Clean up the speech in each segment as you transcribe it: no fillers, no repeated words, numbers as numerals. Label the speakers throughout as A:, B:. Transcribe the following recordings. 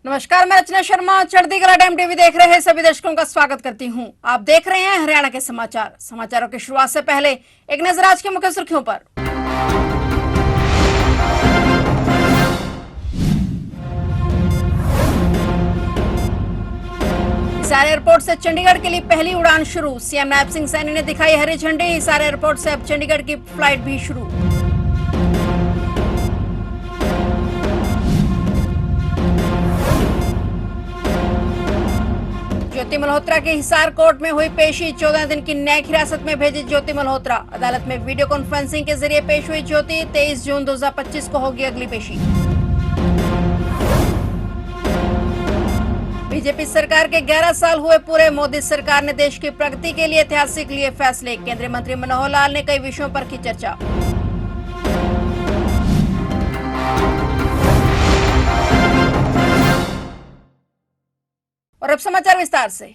A: नमस्कार, मैं रचना शर्मा। चढ़ती कला टाइम टीवी देख रहे हैं सभी दर्शकों का स्वागत करती हूं। आप देख रहे हैं हरियाणा के समाचार। समाचारों की शुरुआत से पहले एक नजर आज की मुख्य सुर्खियों पर। हिसार एयरपोर्ट से चंडीगढ़ के लिए पहली उड़ान शुरू। सीएम नैब सिंह सैनी ने दिखाई हरी झंडी। हिसार एयरपोर्ट से अब चंडीगढ़ की फ्लाइट भी शुरू। ज्योति मल्होत्रा की हिसार कोर्ट में हुई पेशी। 14 दिन की न्यायिक हिरासत में भेजी ज्योति मल्होत्रा। अदालत में वीडियो कॉन्फ्रेंसिंग के जरिए पेश हुई ज्योति। 23 जून 2025 को होगी अगली पेशी। बीजेपी सरकार के 11 साल हुए पूरे। मोदी सरकार ने देश की प्रगति के लिए ऐतिहासिक लिए फैसले। केंद्रीय मंत्री मनोहर लाल ने कई विषयों पर की चर्चा। और अब समाचार विस्तार से।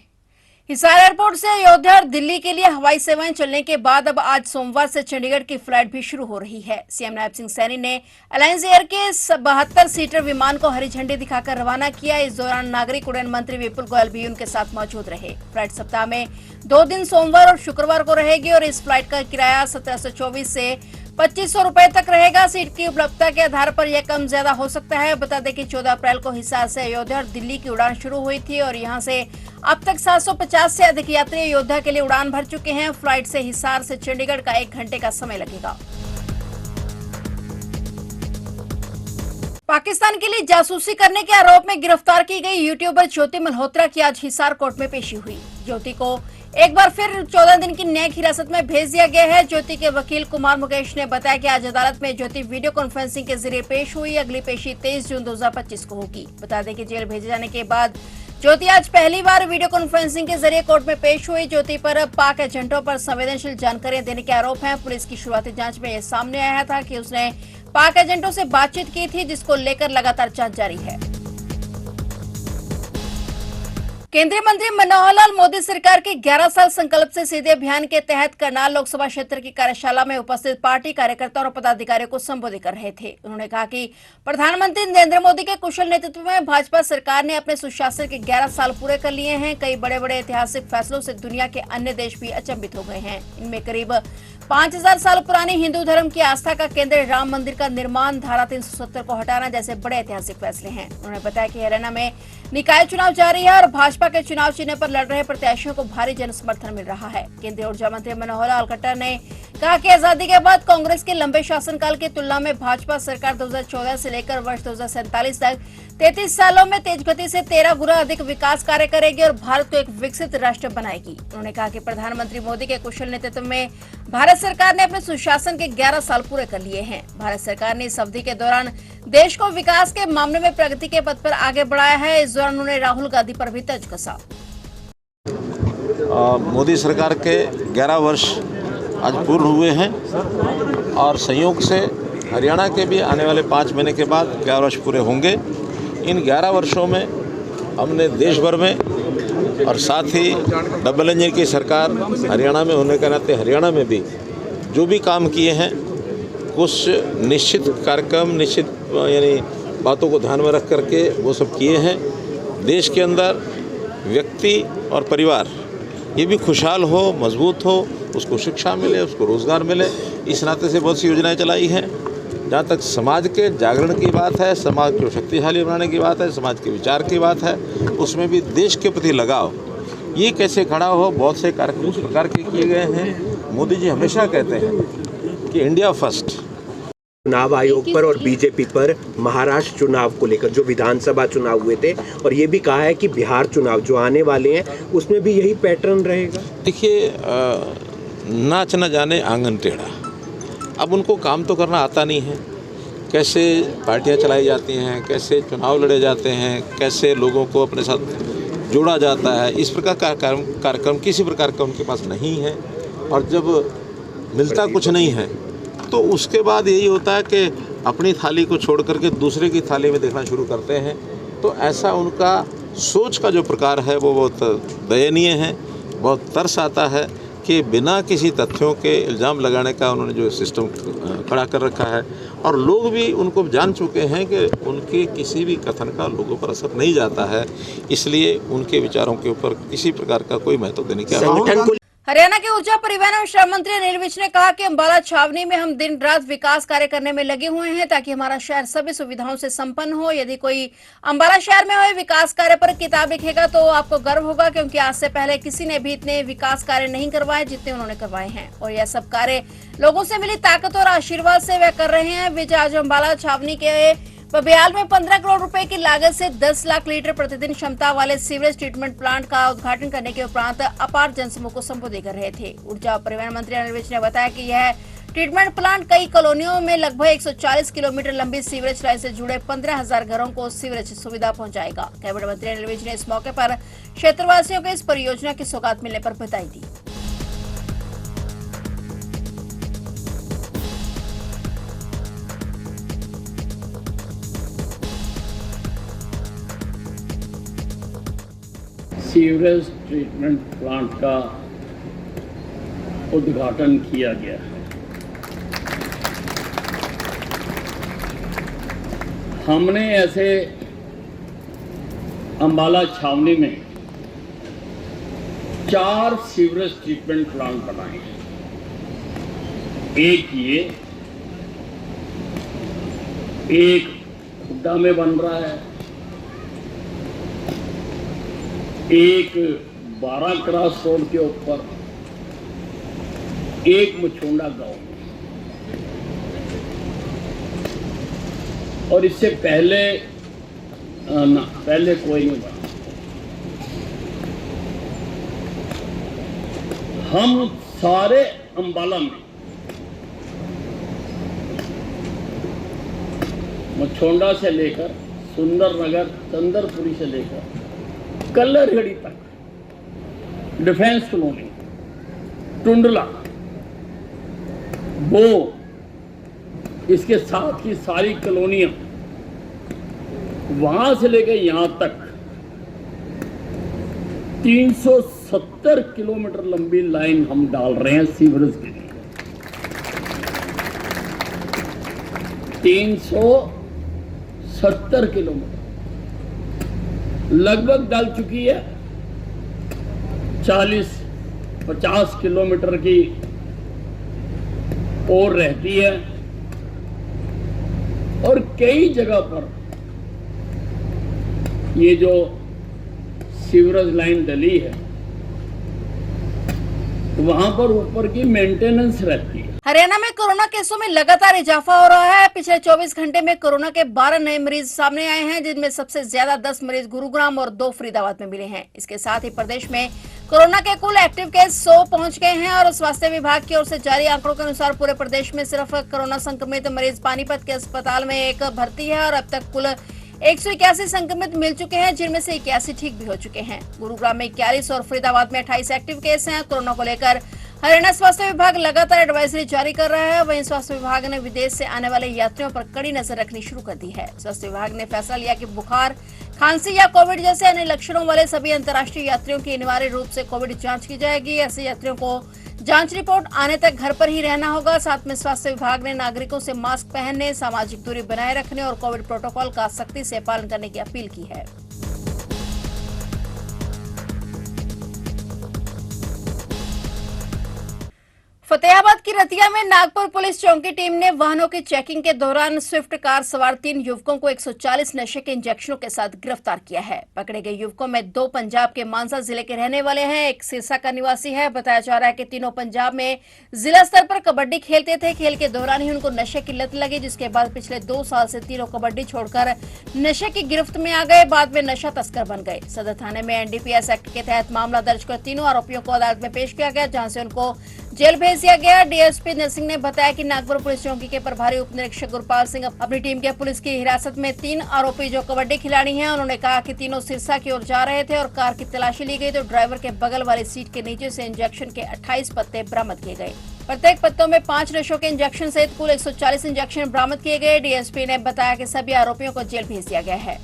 A: हिसार एयरपोर्ट से अयोध्या और दिल्ली के लिए हवाई सेवाएं चलने के बाद अब आज सोमवार से चंडीगढ़ की फ्लाइट भी शुरू हो रही है। सीएम नैब सिंह सैनी ने अलायंस एयर के 72 सीटर विमान को हरी झंडी दिखाकर रवाना किया। इस दौरान नागरिक उड्डयन मंत्री विपुल गोयल भी उनके साथ मौजूद रहे। फ्लाइट सप्ताह में 2 दिन सोमवार और शुक्रवार को रहेगी और इस फ्लाइट का किराया 1724 से 2500 रुपए तक रहेगा। सीट की उपलब्धता के आधार पर यह कम ज्यादा हो सकता है। बता दें कि 14 अप्रैल को हिसार से अयोध्या और दिल्ली की उड़ान शुरू हुई थी और यहां से अब तक 750 से अधिक यात्री अयोध्या के लिए उड़ान भर चुके हैं। फ्लाइट से हिसार से चंडीगढ़ का 1 घंटे का समय लगेगा। पाकिस्तान के लिए जासूसी करने के आरोप में गिरफ्तार की गई यूट्यूबर ज्योति मल्होत्रा की आज हिसार कोर्ट में पेशी हुई। ज्योति को एक बार फिर 14 दिन की न्यायिक हिरासत में भेज दिया गया है। ज्योति के वकील कुमार मुकेश ने बताया कि आज अदालत में ज्योति वीडियो कॉन्फ्रेंसिंग के जरिए पेश हुई। अगली पेशी 23 जून 2025 को होगी। बता दें कि जेल भेजे जाने के बाद ज्योति आज पहली बार वीडियो कॉन्फ्रेंसिंग के जरिए कोर्ट में पेश हुई। ज्योति पर पाक एजेंटों पर संवेदनशील जानकारियां देने के आरोप हैं। पुलिस की शुरुआती जांच में यह सामने आया था कि उसने पाक एजेंटों से बातचीत की थी, जिसको लेकर लगातार जांच जारी है। केंद्रीय मंत्री मनोहर लाल मोदी सरकार के 11 साल संकल्प से सीधे अभियान के तहत करनाल लोकसभा क्षेत्र की कार्यशाला में उपस्थित पार्टी कार्यकर्ताओं और पदाधिकारियों को संबोधित कर रहे थे। उन्होंने कहा कि प्रधानमंत्री नरेंद्र मोदी के कुशल नेतृत्व में भाजपा सरकार ने अपने सुशासन के 11 साल पूरे कर लिए हैं। कई बड़े बड़े ऐतिहासिक फैसलों से दुनिया के अन्य देश भी अचंभित हो गए हैं। इनमें करीब 5000 साल पुरानी हिंदू धर्म की आस्था का केंद्र राम मंदिर का निर्माण, धारा 370 को हटाना जैसे बड़े ऐतिहासिक फैसले हैं। उन्होंने बताया कि हरियाणा में निकाय चुनाव जारी है और भाजपा के चुनाव चिन्ह पर लड़ रहे प्रत्याशियों को भारी जन समर्थन मिल रहा है। केंद्रीय ऊर्जा मंत्री मनोहर लाल खट्टर ने कहा कि आजादी के बाद कांग्रेस के लंबे शासनकाल की तुलना में भाजपा सरकार 2014 से लेकर वर्ष 2047 तक 33 सालों में तेज गति से 13 गुना अधिक विकास कार्य करेगी और भारत को एक विकसित राष्ट्र बनाएगी। उन्होंने कहा कि प्रधानमंत्री मोदी के कुशल नेतृत्व में भारत सरकार ने अपने सुशासन के 11 साल पूरे कर लिए हैं। भारत सरकार ने इस अवधि के दौरान देश को विकास के मामले में प्रगति के पथ पर आगे बढ़ाया है। इस दौरान उन्होंने राहुल गांधी पर भी तंज कसा।
B: मोदी सरकार के 11 वर्ष आज पूर्ण हुए हैं और संयोग से हरियाणा के भी आने वाले 5 महीने के बाद 11 वर्ष पूरे होंगे। इन 11 वर्षों में हमने देश भर में और साथ ही डबल इंजन की सरकार हरियाणा में होने के नाते हरियाणा में भी जो भी काम किए हैं, कुछ निश्चित कार्यक्रम, निश्चित यानी बातों को ध्यान में रख करके वो सब किए हैं। देश के अंदर व्यक्ति और परिवार ये भी खुशहाल हो, मजबूत हो, उसको शिक्षा मिले, उसको रोज़गार मिले, इस नाते से बहुत सी योजनाएं चलाई हैं। जहाँ तक समाज के जागरण की बात है, समाज को शक्तिशाली बनाने की बात है, समाज के विचार की बात है, उसमें भी देश के प्रति लगाव ये कैसे खड़ा हो, बहुत से कार्यक्रम उस प्रकार के किए गए हैं। मोदी जी हमेशा कहते हैं कि इंडिया फर्स्ट।
C: चुनाव आयोग पर और बीजेपी पर महाराष्ट्र चुनाव को लेकर जो विधानसभा चुनाव हुए थे और ये भी कहा है कि बिहार चुनाव जो आने वाले हैं उसमें भी यही पैटर्न रहेगा।
B: देखिए, नाच न जाने आंगन टेढ़ा। अब उनको काम तो करना आता नहीं है, कैसे पार्टियां चलाई जाती हैं, कैसे चुनाव लड़े जाते हैं, कैसे लोगों को अपने साथ जोड़ा जाता है, इस प्रकार का कार्यक्रम किसी प्रकार का उनके पास नहीं है। और जब मिलता कुछ नहीं है तो उसके बाद यही होता है कि अपनी थाली को छोड़ करके दूसरे की थाली में देखना शुरू करते हैं। तो ऐसा उनका सोच का जो प्रकार है वो बहुत दयनीय है। बहुत तरस आता है कि बिना किसी तथ्यों के इल्ज़ाम लगाने का उन्होंने जो सिस्टम खड़ा कर रखा है और लोग भी उनको जान चुके हैं कि उनके किसी भी कथन का लोगों पर असर नहीं जाता है, इसलिए उनके विचारों के ऊपर किसी प्रकार का कोई महत्व देने की
C: संगठन को
A: हरियाणा के ऊर्जा परिवहन एवं श्रम मंत्री अनिल विज ने कहा कि अंबाला छावनी में हम दिन रात विकास कार्य करने में लगे हुए हैं ताकि हमारा शहर सभी सुविधाओं से संपन्न हो। यदि कोई अंबाला शहर में हुए विकास कार्य पर किताब लिखेगा तो आपको गर्व होगा, क्योंकि आज से पहले किसी ने भी इतने विकास कार्य नहीं करवाए जितने उन्होंने करवाए हैं और यह सब कार्य लोगों से मिली ताकत और आशीर्वाद से वह कर रहे हैं। विज आज अंबाला छावनी के बबियाल में 15 करोड़ रुपए की लागत से 10 लाख लीटर प्रतिदिन क्षमता वाले सीवरेज ट्रीटमेंट प्लांट का उद्घाटन करने के उपरांत अपार जनसमूह को संबोधित कर रहे थे। ऊर्जा और परिवहन मंत्री अनिल विज ने बताया कि यह ट्रीटमेंट प्लांट कई कॉलोनियों में लगभग 140 किलोमीटर लंबी सीवरेज लाइन से जुड़े 15,000 घरों को सीवरेज सुविधा पहुंचाएगा। कैबिनेट मंत्री अनिल विज ने इस मौके पर क्षेत्रवासियों को इस परियोजना की सौगात मिलने पर बधाई दी।
D: सीवरेज ट्रीटमेंट प्लांट का उद्घाटन किया गया। हमने ऐसे अंबाला छावनी में 4 सीवरेज ट्रीटमेंट प्लांट बनाए हैं। एक ये, एक खुड्डा में बन रहा है, एक 12 क्रॉस रोड के ऊपर, एक मुछोंडा गांव में, और इससे पहले पहले कोई नहीं बना। हम सारे अंबाला में मुछोंडा से लेकर सुंदरनगर, चंदरपुरी से लेकर कल्लरगढ़ी तक, डिफेंस कॉलोनी, टुंडला, वो इसके साथ की सारी कॉलोनियां, वहां से लेकर यहां तक 370 किलोमीटर लंबी लाइन हम डाल रहे हैं सीवरेज के लिए। 370 किलोमीटर लगभग डल चुकी है। 40-50 किलोमीटर की और रहती है, और कई जगह पर ये जो सीवरेज लाइन डली है वहां पर ऊपर की मेंटेनेंस रहती है।
A: हरियाणा में कोरोना केसों में लगातार इजाफा हो रहा है। पिछले 24 घंटे में कोरोना के 12 नए मरीज सामने आए हैं, जिनमें सबसे ज्यादा 10 मरीज गुरुग्राम और 2 फरीदाबाद में मिले हैं। इसके साथ ही प्रदेश में कोरोना के कुल एक्टिव केस 100 पहुंच गए हैं और स्वास्थ्य विभाग की ओर से जारी आंकड़ों के अनुसार पूरे प्रदेश में सिर्फ कोरोना संक्रमित मरीज पानीपत के अस्पताल में एक भर्ती है और अब तक कुल 181 संक्रमित मिल चुके हैं, जिनमें से 81 ठीक भी हो चुके हैं। गुरुग्राम में 41 और फरीदाबाद में 28 एक्टिव केस हैं। कोरोना को लेकर हरियाणा स्वास्थ्य विभाग लगातार एडवाइजरी जारी कर रहा है। वहीं स्वास्थ्य विभाग ने विदेश से आने वाले यात्रियों पर कड़ी नजर रखनी शुरू कर दी है। स्वास्थ्य विभाग ने फैसला लिया कि बुखार, खांसी या कोविड जैसे अन्य लक्षणों वाले सभी अंतर्राष्ट्रीय यात्रियों की अनिवार्य रूप से कोविड जांच की जाएगी। ऐसे यात्रियों को जांच रिपोर्ट आने तक घर पर ही रहना होगा। साथ में स्वास्थ्य विभाग ने नागरिकों से मास्क पहनने, सामाजिक दूरी बनाए रखने और कोविड प्रोटोकॉल का सख्ती से पालन करने की अपील की है। फतेहाबाद की रतिया में नागपुर पुलिस चौकी टीम ने वाहनों की चेकिंग के दौरान स्विफ्ट कार सवार 3 युवकों को 140 नशे के इंजेक्शनों के साथ गिरफ्तार किया है। पकड़े गए युवकों में 2 पंजाब के मानसा जिले के रहने वाले हैं, एक सिरसा का निवासी है। बताया जा रहा है कि तीनों पंजाब में जिला स्तर पर कबड्डी खेलते थे। खेल के दौरान ही उनको नशे की लत लगी, जिसके बाद पिछले 2 साल से तीनों कबड्डी छोड़कर नशे की गिरफ्त में आ गए। बाद में नशा तस्कर बन गए। सदर थाने में एनडीपीएस एक्ट के तहत मामला दर्ज कर तीनों आरोपियों को अदालत में पेश किया गया, जहां से उनको जेल भेज दिया गया। डीएसपी नरसिंह ने बताया कि नागपुर पुलिस चौकी के प्रभारी उप निरीक्षक गुरपाल सिंह अपनी टीम के पुलिस की हिरासत में 3 आरोपी जो कबड्डी खिलाड़ी हैं। उन्होंने कहा कि तीनों सिरसा की ओर जा रहे थे और कार की तलाशी ली गई तो ड्राइवर के बगल वाली सीट के नीचे से इंजेक्शन के 28 पत्ते बरामद किए गए। प्रत्येक पत्तों में 5 नशों के इंजेक्शन सहित कुल 140 इंजेक्शन बरामद किए गए। डीएसपी ने बताया कि सभी आरोपियों को जेल भेज दिया गया है।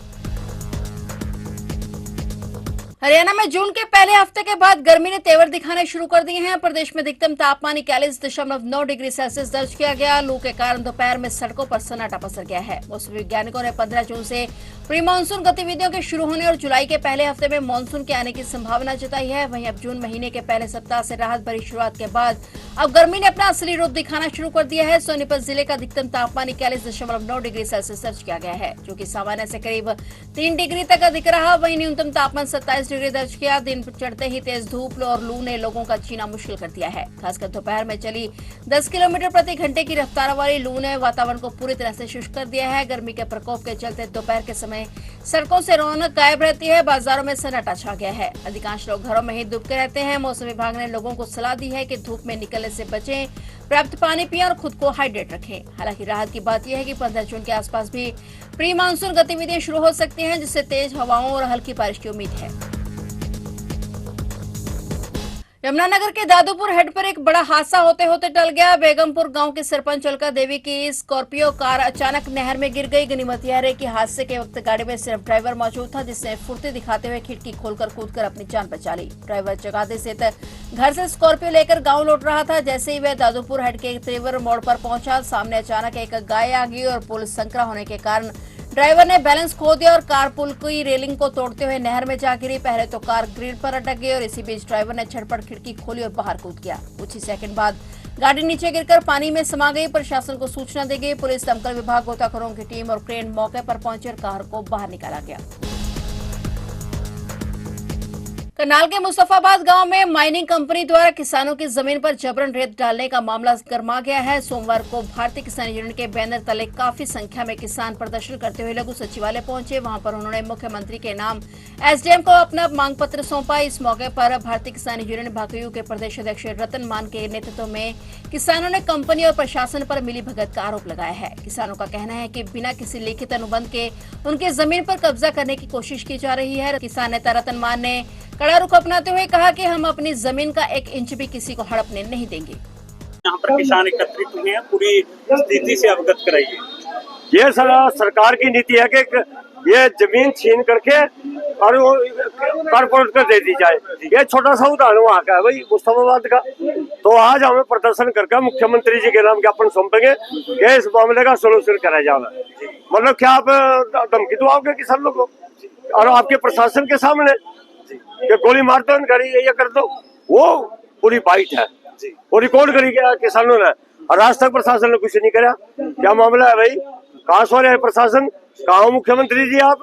A: हरियाणा में जून के पहले हफ्ते के बाद गर्मी ने तेवर दिखाने शुरू कर दिए हैं। प्रदेश में अधिकतम तापमान 41.9 डिग्री सेल्सियस दर्ज किया गया। लू के कारण दोपहर में सड़कों पर सन्नाटा पसर गया है। मौसम वैज्ञानिकों ने 15 जून से प्री मानसून गतिविधियों के शुरू होने और जुलाई के पहले हफ्ते में मानसून के आने की संभावना जताई है। वहीं अब जून महीने के पहले सप्ताह से राहत भरी शुरुआत के बाद अब गर्मी ने अपना असली रूप दिखाना शुरू कर दिया है। सोनीपत जिले का अधिकतम तापमान 41.9 डिग्री सेल्सियस दर्ज किया गया है, जो कि सामान्य से करीब 3 डिग्री तक अधिक रहा। वहीं न्यूनतम तापमान 27 डिग्री दर्ज किया। दिन चढ़ते ही तेज धूप और लू ने लोगों का जीना मुश्किल कर दिया है। खासकर दोपहर में चली 10 किलोमीटर प्रति घंटे की रफ्तार वाली लू ने वातावरण को पूरी तरह से शुष्क कर दिया है। गर्मी के प्रकोप के चलते दोपहर के समय सड़कों से रौनक गायब रहती है। बाजारों में सन्नाटा छा गया है। अधिकांश लोग घरों में ही दुबके रहते हैं। मौसम विभाग ने लोगों को सलाह दी है कि धूप में निकलने से बचें, पर्याप्त पानी पिएं और खुद को हाइड्रेट रखें। हालांकि राहत की बात यह है कि 15 जून के आसपास भी प्री मानसून गतिविधियां शुरू हो सकती हैं, जिससे तेज हवाओं और हल्की बारिश की उम्मीद है। यमुनानगर के दादूपुर हेड पर एक बड़ा हादसा होते होते टल गया। बेगमपुर गांव के सरपंच अलका देवी की स्कॉर्पियो कार अचानक नहर में गिर गई। गनीमत यह है कि हादसे के वक्त गाड़ी में सिर्फ ड्राइवर मौजूद था, जिसने फुर्ती दिखाते हुए खिड़की खोलकर कूदकर अपनी जान बचा ली। ड्राइवर जगाधरी से घर से स्कॉर्पियो लेकर गांव लौट रहा था। जैसे ही वह दादूपुर हेड के त्रिवर मोड़ पर पहुंचा, सामने अचानक एक गाय आ गई और पुल संकरा होने के कारण ड्राइवर ने बैलेंस खो दिया और कार पुल की रेलिंग को तोड़ते हुए नहर में जा गिरी। पहले तो कार ग्रिल पर अटक गई और इसी बीच ड्राइवर ने झटपट खिड़की खोली और बाहर कूद गया। कुछ ही सेकंड बाद गाड़ी नीचे गिरकर पानी में समा गई। प्रशासन को सूचना दी गई। पुलिस, दमकल विभाग, गोताखोरों की टीम और क्रेन मौके पर पहुंची और कार को बाहर निकाला गया। करनाल के मुस्तफाबाद गांव में माइनिंग कंपनी द्वारा किसानों की जमीन पर जबरन रेत डालने का मामला गर्मा गया है। सोमवार को भारतीय किसान यूनियन के बैनर तले काफी संख्या में किसान प्रदर्शन करते हुए लघु सचिवालय पहुंचे। वहां पर उन्होंने मुख्यमंत्री के नाम एसडीएम को अपना मांग पत्र सौंपा। इस मौके पर भारतीय किसान यूनियन भाकयू के प्रदेश अध्यक्ष रतन मान के नेतृत्व में किसानों ने कंपनी और प्रशासन पर मिलीभगत का आरोप लगाया है। किसानों का कहना है कि बिना किसी लिखित अनुबंध के उनकी जमीन पर कब्जा करने की कोशिश की जा रही है। किसान नेता रतन मान ने कड़ा रुख अपनाते हुए कहा कि हम अपनी जमीन का 1 इंच भी किसी को हड़पने नहीं देंगे।
E: यहाँ पर किसान एकत्रित हुए हैं, पूरी स्थिति से अवगत कराइए। ये सरकार की नीति है कि ये जमीन छीन करके और वो कारपोरेट को दे दी जाए। ये छोटा सा उदाहरण वहाँ का है भाई, मुस्तफाबाद का। तो आज हमें प्रदर्शन करके मुख्यमंत्री जी के नाम ज्ञापन सौंपेंगे कि इस मामले का सोल्यूशन कराया जाए। मतलब क्या आप धमकी दुआओगे किसान लोगों को और आपके प्रशासन के सामने कि गोली मार दो, ये कर दो? वो पूरी बाइट है। वो रिकॉर्ड करी गया किसानों ने और आज तक प्रशासन ने कुछ नहीं करा। क्या मामला है भाई? कहाँ सो रहे हैं प्रशासन? कहाँ मुख्यमंत्री जी? आप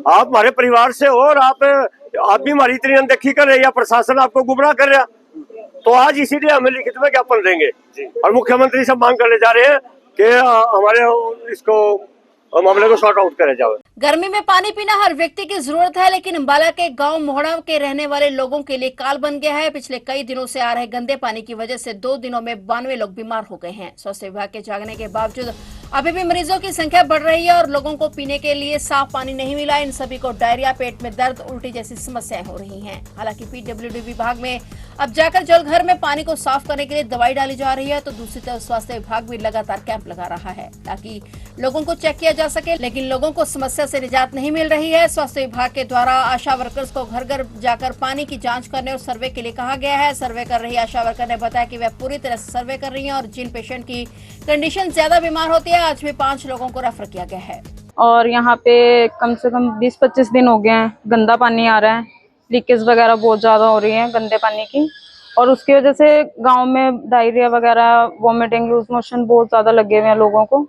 E: हमारे परिवार से हो और आप भी हमारी इतनी अनदेखी कर रहे हैं या प्रशासन आपको गुमराह कर रहा? तो आज इसीलिए हमें लिखित में ज्ञापन देंगे और मुख्यमंत्री से मांग करने जा रहे हैं कि हमारे इसको मामले को सॉर्ट आउट करे जाए।
A: गर्मी में पानी पीना हर व्यक्ति की जरूरत है, लेकिन अंबाला के गांव मोहड़ा के रहने वाले लोगों के लिए काल बन गया है। पिछले कई दिनों से आ रहे गंदे पानी की वजह से 2 दिनों में 92 लोग बीमार हो गए हैं। स्वास्थ्य विभाग के जागने के बावजूद अभी भी मरीजों की संख्या बढ़ रही है और लोगों को पीने के लिए साफ पानी नहीं मिला। इन सभी को डायरिया, पेट में दर्द, उल्टी जैसी समस्याएं हो रही हैं। हालांकि पीडब्ल्यूडी विभाग में अब जाकर जलघर में पानी को साफ करने के लिए दवाई डाली जा रही है, तो दूसरी तरफ स्वास्थ्य विभाग भी लगातार कैंप लगा रहा है ताकि लोगों को चेक किया जा सके, लेकिन लोगों को समस्या से निजात नहीं मिल रही है। स्वास्थ्य विभाग के द्वारा आशा वर्कर्स को घर घर जाकर पानी की जांच करने और सर्वे के लिए कहा गया है। सर्वे कर रही आशा वर्कर ने बताया कि वह पूरी तरह से सर्वे कर रही हैं और जिन पेशेंट की कंडीशन ज्यादा बीमार होती है, आज भी 5 लोगों को रेफर किया गया है।
F: और यहाँ पे कम से कम 20-25 दिन हो गए हैं, गंदा पानी आ रहा है, लीकेज वगैरह बहुत ज़्यादा हो रही है गंदे पानी की, और उसकी वजह से गांव में डायरिया वगैरह, वॉमिटिंग, लूज मोशन बहुत ज़्यादा लगे हुए हैं। लोगों को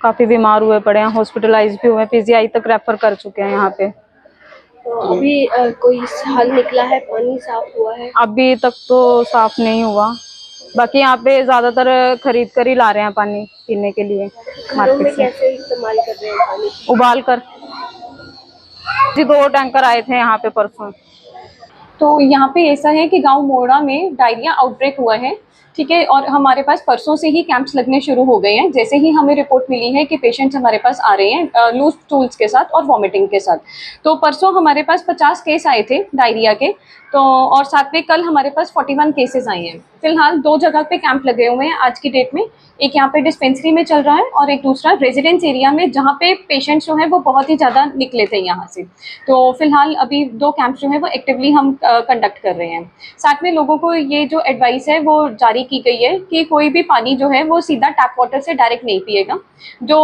F: काफ़ी बीमार हुए पड़े हैं, हॉस्पिटलाइज भी हुए हैं, पीजीआई तक रेफर कर चुके हैं यहाँ पे।
G: तो अभी कोई हल निकला है? पानी साफ हुआ है?
F: अभी तक तो साफ नहीं हुआ। बाकी यहाँ पे ज्यादातर खरीद कर ही ला रहे हैं पानी पीने के लिए।
G: घरों में कैसे इस्तेमाल कर रहे हैं पानी?
F: उबाल कर। 2 टैंकर आए थे यहाँ पे परसों।
H: तो यहाँ पे ऐसा है कि गांव मोड़ा में डायरिया आउटब्रेक हुआ है, ठीक है, और हमारे पास परसों से ही कैंप्स लगने शुरू हो गए हैं। जैसे ही हमें रिपोर्ट मिली है कि पेशेंट्स हमारे पास आ रहे हैं लूज स्टूल्स के साथ और वॉमिटिंग के साथ, तो परसों हमारे पास 50 केस आए थे डायरिया के, तो और साथ में कल हमारे पास 41 केसेस आए हैं। फिलहाल 2 जगह पे कैंप लगे हुए हैं आज की डेट में। एक यहाँ पे डिस्पेंसरी में चल रहा है और एक दूसरा रेजिडेंस एरिया में, जहाँ पे पेशेंट्स जो है वो बहुत ही ज़्यादा निकले थे यहाँ से। तो फिलहाल अभी 2 कैंप्स जो है वो एक्टिवली हम कंडक्ट कर रहे हैं। साथ में लोगों को ये जो एडवाइस है वो जारी की गई है कि कोई भी पानी जो है वो सीधा टैप वाटर से डायरेक्ट नहीं पिएगा। जो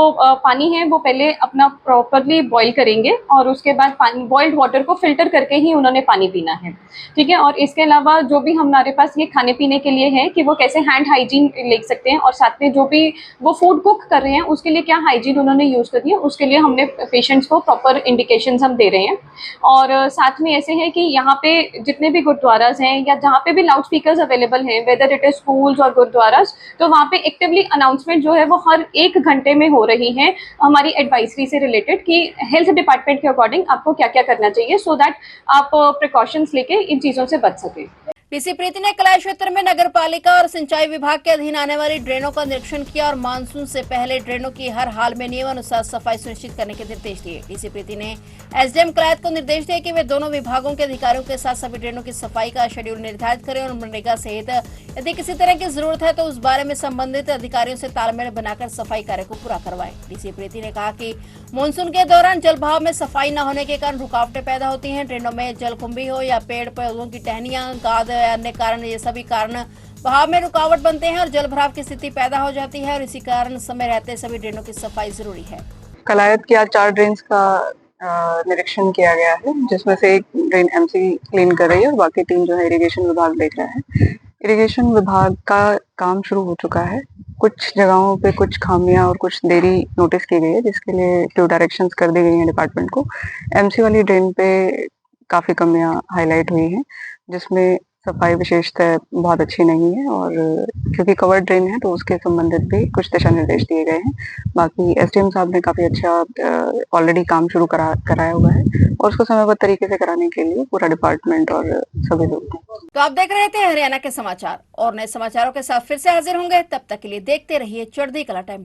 H: पानी है वो पहले अपना प्रॉपरली बॉईल करेंगे और उसके बाद पानी बॉइल्ड वाटर को फिल्टर करके ही उन्होंने पानी पीना है, ठीक है। और इसके अलावा जो भी हमारे पास ये खाने पीने के लिए है कि वो कैसे हैंड हाइजीन ले सकते हैं, और साथ में जो भी वो फूड कुक कर रहे हैं उसके लिए क्या हाइजीन उन्होंने यूज़ करनी है, उसके लिए हमने पेशेंट्स को प्रॉपर इंडिकेशंस हम दे रहे हैं। और साथ में ऐसे है कि यहाँ पे जितने भी गुरुद्वाराज हैं या जहाँ पे भी लाउड स्पीकर्स अवेलेबल हैं, वेदर इट इज स्कूल्स और गुरुद्वाराज, तो वहाँ पे एक्टिवली अनाउंसमेंट जो है वो हर 1 घंटे में हो रही है हमारी एडवाइजरी से रिलेटेड कि हेल्थ डिपार्टमेंट के अकॉर्डिंग आपको क्या क्या करना चाहिए, सो दैट आप प्रिकॉशंस लेके इन चीज़ों से बच सकें।
A: डीसी प्रीति ने कलाई क्षेत्र में नगर पालिका और सिंचाई विभाग के अधीन आने वाली ड्रेनों का निरीक्षण किया और मानसून से पहले ड्रेनों की हर हाल में नियमानुसार सफाई सुनिश्चित करने के निर्देश दिए। डीसी प्रीति ने एसडीएम कलायत को निर्देश दिए कि वे दोनों विभागों के अधिकारियों के साथ सभी ड्रेनों की सफाई का शेड्यूल निर्धारित करें और मनरेगा सहित यदि किसी तरह की जरूरत है तो उस बारे में संबंधित अधिकारियों से तालमेल बनाकर सफाई कार्य को पूरा करवाएं। डीसी प्रीति ने कहा कि मानसून के दौरान जल बहाव में सफाई न होने के कारण रुकावटें पैदा होती हैं। ड्रेनों में जलकुंभी हो या पेड़ पौधों की टहनियां, गाद या अन्य कारण, ये सभी कारण बहाव में रुकावट बनते हैं और जल भराव की स्थिति पैदा हो जाती है और इसी कारण समय रहते सभी ड्रेनों की सफाई जरूरी है।
I: कलायत की आज 4 ड्रेन्स का निरीक्षण किया गया है, जिसमें से एक ड्रेन एमसी क्लीन कर रही है और बाकी 3 जो है इरिगेशन विभाग देख रहा है। इरिगेशन विभाग का काम शुरू हो चुका है। कुछ जगहों पे कुछ खामियां और कुछ देरी नोटिस की गई है, जिसके लिए जो डायरेक्शंस कर दी गई हैं डिपार्टमेंट को। एमसी वाली ड्रेन पे काफी कमियां हाईलाइट हुई हैं, जिसमें सफाई विशेषतः बहुत अच्छी नहीं है और क्योंकि कवर्ड ड्रेन है तो उसके संबंधित भी कुछ दिशा निर्देश दिए गए हैं। बाकी एसडीएम साहब ने काफी अच्छा ऑलरेडी काम शुरू कराया हुआ है और उसको समयबद्ध तरीके से कराने के लिए पूरा डिपार्टमेंट और सभी लोग हैं।
A: तो आप देख रहे थे हरियाणा के समाचार और नए समाचारों के साथ फिर से हाजिर होंगे। तब तक के लिए देखते रहिए चढ़ती कला टाइम।